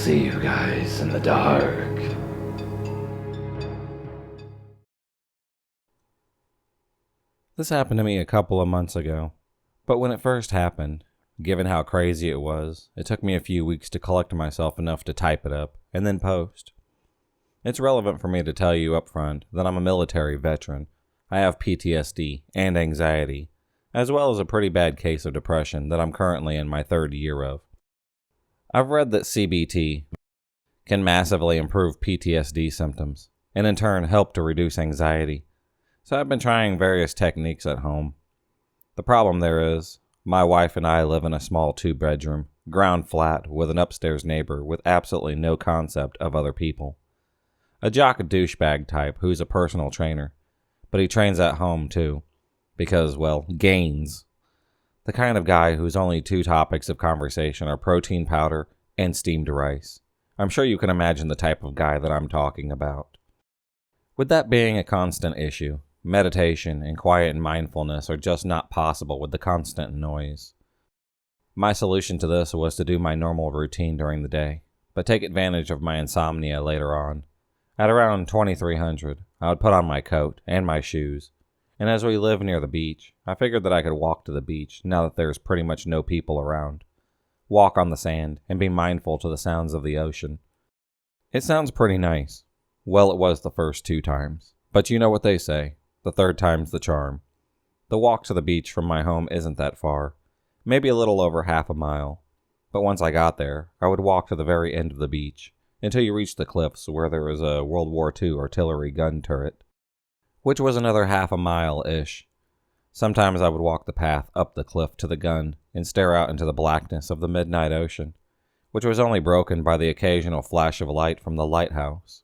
see you guys in the dark. This happened to me a couple of months ago, but when it first happened, given how crazy it was, it took me a few weeks to collect myself enough to type it up and then post. It's relevant for me to tell you up front that I'm a military veteran. I have PTSD and anxiety, as well as a pretty bad case of depression that I'm currently in my third year of. I've read that CBT can massively improve PTSD symptoms, and in turn help to reduce anxiety. So I've been trying various techniques at home. The problem there is, my wife and I live in a small 2-bedroom, ground flat with an upstairs neighbor with absolutely no concept of other people. A jock douchebag type who's a personal trainer, but he trains at home too, because, well, gains. The kind of guy whose only 2 topics of conversation are protein powder and steamed rice. I'm sure you can imagine the type of guy that I'm talking about. With that being a constant issue, meditation and quiet and mindfulness are just not possible with the constant noise. My solution to this was to do my normal routine during the day, but take advantage of my insomnia later on. At around 2300, I would put on my coat and my shoes, and as we live near the beach, I figured that I could walk to the beach now that there's pretty much no people around. Walk on the sand and be mindful to the sounds of the ocean. It sounds pretty nice. Well, it was the first 2 times, but you know what they say. The 3rd time's the charm. The walk to the beach from my home isn't that far, maybe a little over half a mile. But once I got there, I would walk to the very end of the beach, until you reached the cliffs where there was a World War II artillery gun turret, which was another half a mile-ish. Sometimes I would walk the path up the cliff to the gun and stare out into the blackness of the midnight ocean, which was only broken by the occasional flash of light from the lighthouse.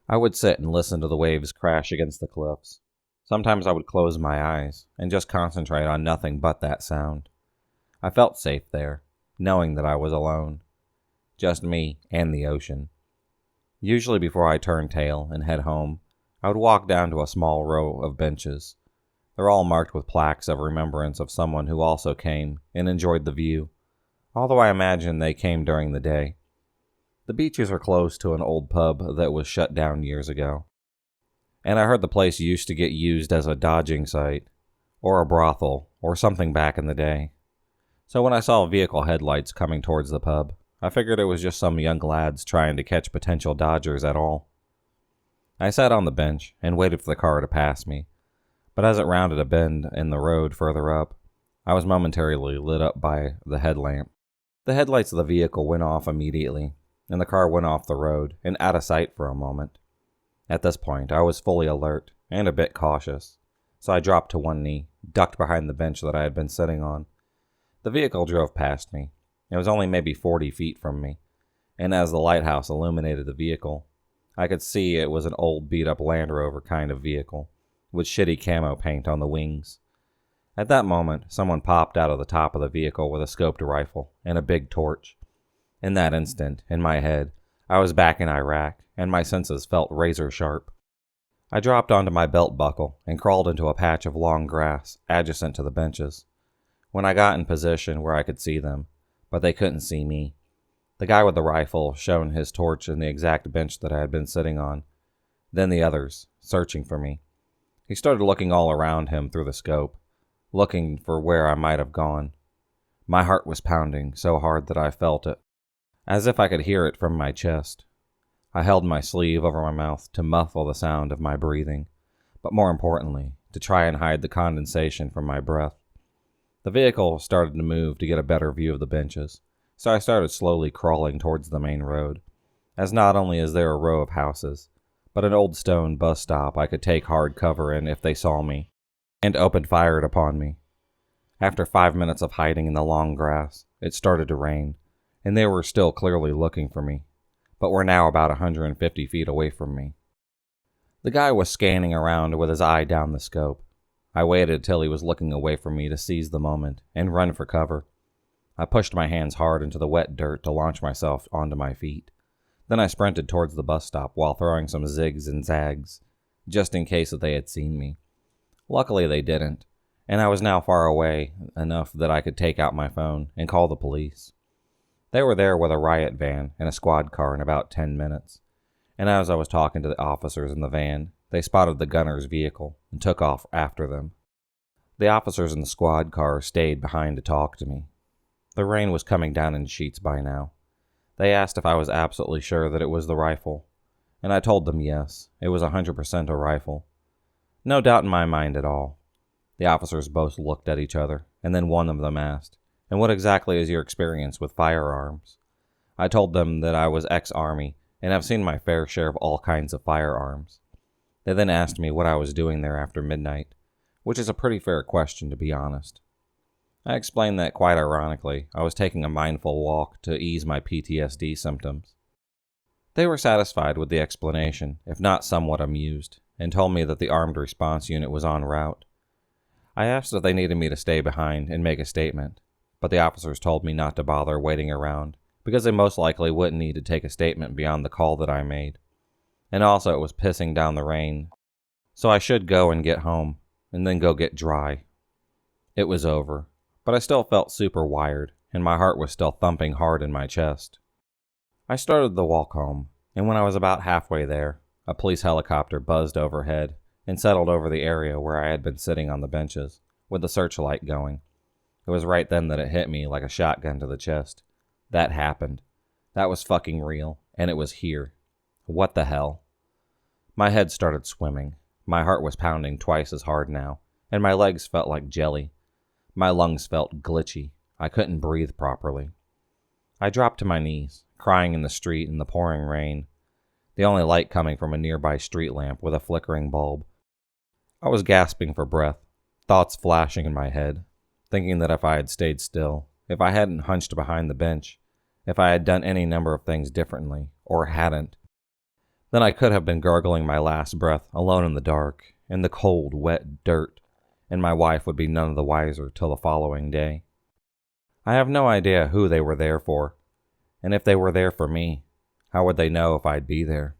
I would sit and listen to the waves crash against the cliffs. Sometimes I would close my eyes and just concentrate on nothing but that sound. I felt safe there, knowing that I was alone. Just me and the ocean. Usually before I turned tail and head home, I would walk down to a small row of benches. They're all marked with plaques of remembrance of someone who also came and enjoyed the view, although I imagine they came during the day. The beaches are close to an old pub that was shut down years ago, and I heard the place used to get used as a dodging site, or a brothel, or something back in the day. So when I saw vehicle headlights coming towards the pub, I figured it was just some young lads trying to catch potential dodgers at all. I sat on the bench and waited for the car to pass me, but as it rounded a bend in the road further up, I was momentarily lit up by the headlamp. The headlights of the vehicle went off immediately, and the car went off the road and out of sight for a moment. At this point, I was fully alert and a bit cautious, so I dropped to one knee, ducked behind the bench that I had been sitting on. The vehicle drove past me. It was only maybe 40 feet from me, and as the lighthouse illuminated the vehicle, I could see it was an old beat-up Land Rover kind of vehicle, with shitty camo paint on the wings. At that moment, someone popped out of the top of the vehicle with a scoped rifle and a big torch. In that instant, in my head, I was back in Iraq, and my senses felt razor sharp. I dropped onto my belt buckle and crawled into a patch of long grass adjacent to the benches. When I got in position where I could see them, but they couldn't see me, the guy with the rifle shone his torch in the exact bench that I had been sitting on. Then the others, searching for me. He started looking all around him through the scope, looking for where I might have gone. My heart was pounding so hard that I felt it, as if I could hear it from my chest. I held my sleeve over my mouth to muffle the sound of my breathing, but more importantly, to try and hide the condensation from my breath. The vehicle started to move to get a better view of the benches, so I started slowly crawling towards the main road, as not only is there a row of houses, but an old stone bus stop I could take hard cover in if they saw me, and opened fire upon me. After 5 minutes of hiding in the long grass, it started to rain, and they were still clearly looking for me, but were now about 150 feet away from me. The guy was scanning around with his eye down the scope. I waited till he was looking away from me to seize the moment and run for cover. I pushed my hands hard into the wet dirt to launch myself onto my feet. Then I sprinted towards the bus stop while throwing some zigs and zags, just in case that they had seen me. Luckily they didn't, and I was now far away enough that I could take out my phone and call the police. They were there with a riot van and a squad car in about 10 minutes. And as I was talking to the officers in the van, they spotted the gunner's vehicle and took off after them. The officers in the squad car stayed behind to talk to me. The rain was coming down in sheets by now. They asked if I was absolutely sure that it was the rifle, and I told them yes, it was 100% a rifle. No doubt in my mind at all. The officers both looked at each other, and then one of them asked, "And what exactly is your experience with firearms?" I told them that I was ex-Army and have seen my fair share of all kinds of firearms. They then asked me what I was doing there after midnight, which is a pretty fair question to be honest. I explained that, quite ironically, I was taking a mindful walk to ease my PTSD symptoms. They were satisfied with the explanation, if not somewhat amused, and told me that the armed response unit was en route. I asked if they needed me to stay behind and make a statement, but the officers told me not to bother waiting around, because they most likely wouldn't need to take a statement beyond the call that I made. And also it was pissing down the rain, so I should go and get home, and then go get dry. It was over, but I still felt super wired, and my heart was still thumping hard in my chest. I started the walk home, and when I was about halfway there, a police helicopter buzzed overhead and settled over the area where I had been sitting on the benches, with the searchlight going. It was right then that it hit me like a shotgun to the chest. That happened. That was fucking real, and it was here. What the hell? My head started swimming. My heart was pounding twice as hard now, and my legs felt like jelly. My lungs felt glitchy. I couldn't breathe properly. I dropped to my knees, crying in the street in the pouring rain, the only light coming from a nearby street lamp with a flickering bulb. I was gasping for breath, thoughts flashing in my head, thinking that if I had stayed still, if I hadn't hunched behind the bench, if I had done any number of things differently, or hadn't, then I could have been gargling my last breath alone in the dark, in the cold, wet dirt, and my wife would be none the wiser till the following day. I have no idea who they were there for, and if they were there for me, how would they know if I'd be there?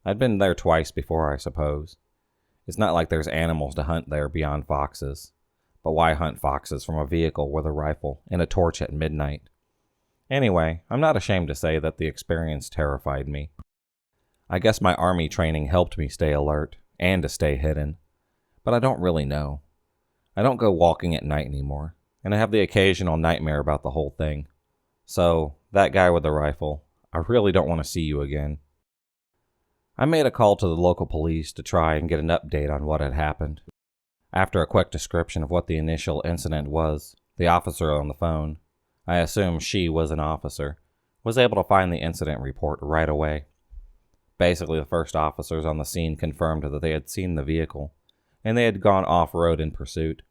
I'd been there twice before, I suppose. It's not like there's animals to hunt there beyond foxes, but why hunt foxes from a vehicle with a rifle and a torch at midnight? Anyway, I'm not ashamed to say that the experience terrified me. I guess my army training helped me stay alert and to stay hidden, but I don't really know. I don't go walking at night anymore, and I have the occasional nightmare about the whole thing. So, that guy with the rifle, I really don't want to see you again. I made a call to the local police to try and get an update on what had happened. After a quick description of what the initial incident was, the officer on the phone, I assume she was an officer, was able to find the incident report right away. Basically, the first officers on the scene confirmed that they had seen the vehicle, and they had gone off-road in pursuit.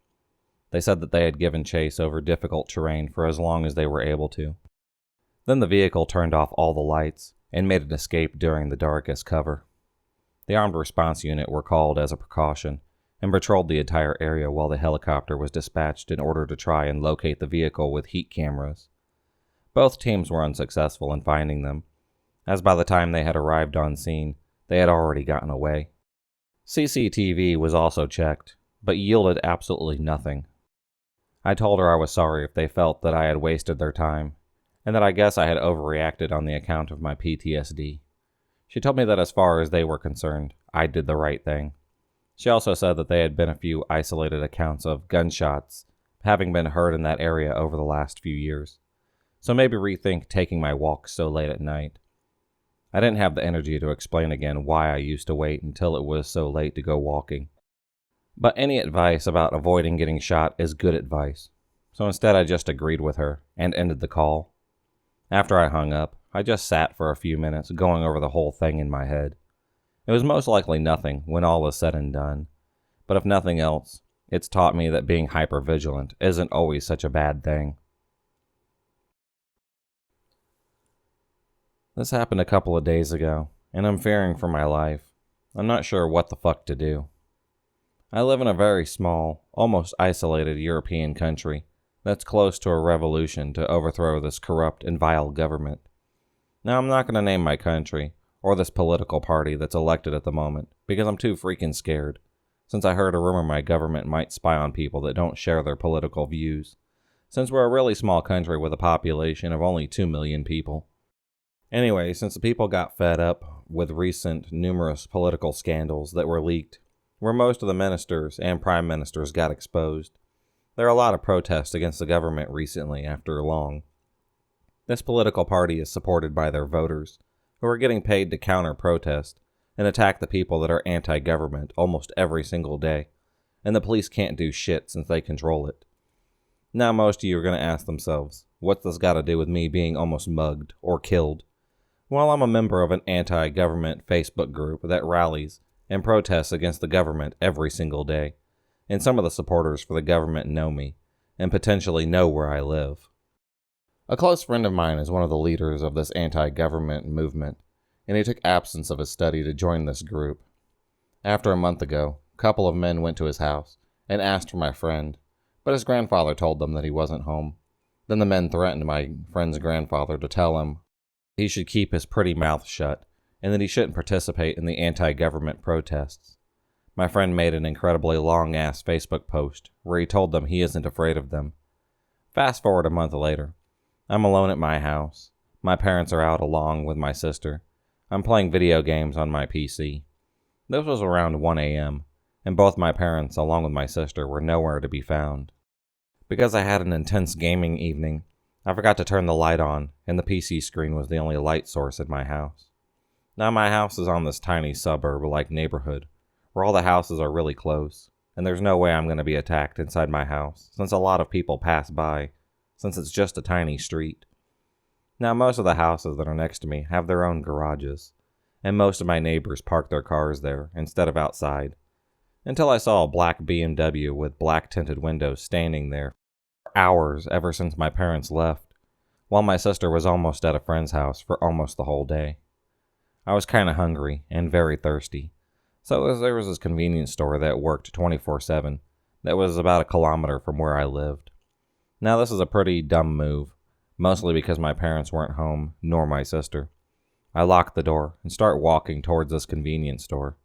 They said that they had given chase over difficult terrain for as long as they were able to. Then the vehicle turned off all the lights and made an escape during the darkest cover. The armed response unit were called as a precaution and patrolled the entire area while the helicopter was dispatched in order to try and locate the vehicle with heat cameras. Both teams were unsuccessful in finding them, as by the time they had arrived on scene, they had already gotten away. CCTV was also checked, but yielded absolutely nothing. I told her I was sorry if they felt that I had wasted their time, and that I guess I had overreacted on the account of my PTSD. She told me that as far as they were concerned, I did the right thing. She also said that there had been a few isolated accounts of gunshots having been heard in that area over the last few years, so maybe rethink taking my walks so late at night. I didn't have the energy to explain again why I used to wait until it was so late to go walking. But any advice about avoiding getting shot is good advice, so instead I just agreed with her and ended the call. After I hung up, I just sat for a few minutes going over the whole thing in my head. It was most likely nothing when all is said and done, but if nothing else, it's taught me that being hypervigilant isn't always such a bad thing. This happened a couple of days ago, and I'm fearing for my life. I'm not sure what the fuck to do. I live in a very small, almost isolated European country that's close to a revolution to overthrow this corrupt and vile government. Now, I'm not going to name my country, or this political party that's elected at the moment, because I'm too freaking scared, since I heard a rumor my government might spy on people that don't share their political views, since we're a really small country with a population of only 2 million people. Anyway, since the people got fed up with recent numerous political scandals that were leaked, where most of the ministers and prime ministers got exposed, there are a lot of protests against the government recently after long. This political party is supported by their voters, who are getting paid to counter-protest and attack the people that are anti-government almost every single day, and the police can't do shit since they control it. Now most of you are going to ask themselves, what's this got to do with me being almost mugged or killed? Well, I'm a member of an anti-government Facebook group that rallies and protests against the government every single day, and some of the supporters for the government know me, and potentially know where I live. A close friend of mine is one of the leaders of this anti-government movement, and he took absence of his study to join this group. After a month ago, a couple of men went to his house and asked for my friend, but his grandfather told them that he wasn't home. Then the men threatened my friend's grandfather to tell him he should keep his pretty mouth shut, and that he shouldn't participate in the anti-government protests. My friend made an incredibly long-ass Facebook post where he told them he isn't afraid of them. Fast forward a month later. I'm alone at my house. My parents are out along with my sister. I'm playing video games on my PC. This was around 1 a.m., and both my parents, along with my sister, were nowhere to be found. Because I had an intense gaming evening, I forgot to turn the light on, and the PC screen was the only light source in my house. Now my house is on this tiny suburb-like neighborhood, where all the houses are really close, and there's no way I'm going to be attacked inside my house, since a lot of people pass by, since it's just a tiny street. Now most of the houses that are next to me have their own garages, and most of my neighbors park their cars there instead of outside, until I saw a black BMW with black tinted windows standing there for hours ever since my parents left, while my sister was almost at a friend's house for almost the whole day. I was kinda hungry and very thirsty, so there was this convenience store that worked 24/7 that was about 1 kilometer from where I lived. Now this is a pretty dumb move, mostly because my parents weren't home, nor my sister. I lock the door and start walking towards this convenience store.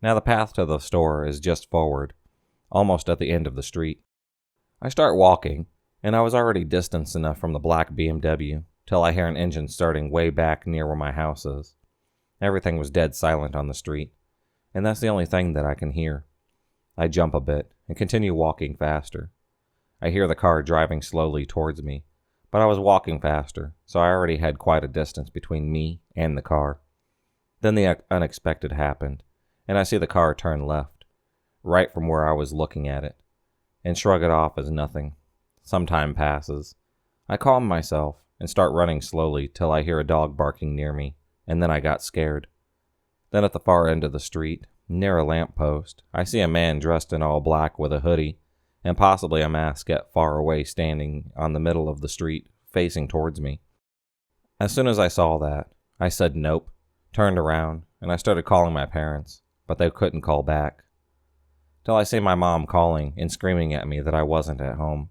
Now the path to the store is just forward, almost at the end of the street. I start walking, and I was already distanced enough from the black BMW till I hear an engine starting way back near where my house is. Everything was dead silent on the street, and that's the only thing that I can hear. I jump a bit and continue walking faster. I hear the car driving slowly towards me, but I was walking faster, so I already had quite a distance between me and the car. Then the unexpected happened, and I see the car turn left, right from where I was looking at it, and shrug it off as nothing. Some time passes. I calm myself and start running slowly till I hear a dog barking near me, and then I got scared. Then at the far end of the street, near a lamppost, I see a man dressed in all black with a hoodie and possibly a mask at far away standing on the middle of the street, facing towards me. As soon as I saw that, I said nope, turned around, and I started calling my parents, but they couldn't call back. Till I see my mom calling and screaming at me that I wasn't at home.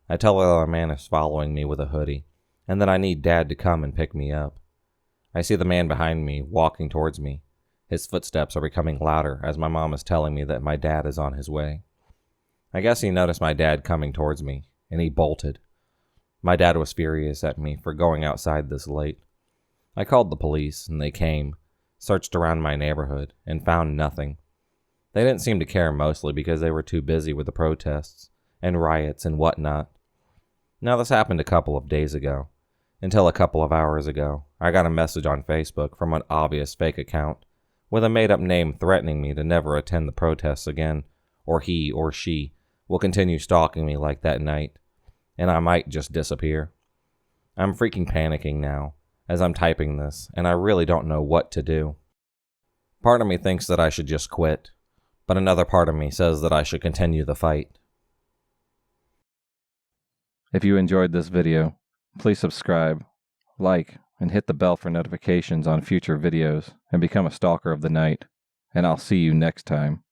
I tell her that a man is following me with a hoodie, and that I need Dad to come and pick me up. I see the man behind me walking towards me. His footsteps are becoming louder as my mom is telling me that my dad is on his way. I guess he noticed my dad coming towards me, and he bolted. My dad was furious at me for going outside this late. I called the police, and they came, searched around my neighborhood, and found nothing. They didn't seem to care, mostly because they were too busy with the protests and riots and whatnot. Now this happened a couple of days ago, until a couple of hours ago, I got a message on Facebook from an obvious fake account with a made-up name threatening me to never attend the protests again, or he or she will continue stalking me like that night, and I might just disappear. I'm freaking panicking now as I'm typing this, and I really don't know what to do. Part of me thinks that I should just quit, but another part of me says that I should continue the fight. If you enjoyed this video, please subscribe, like, and hit the bell for notifications on future videos, and become a stalker of the night, and I'll see you next time.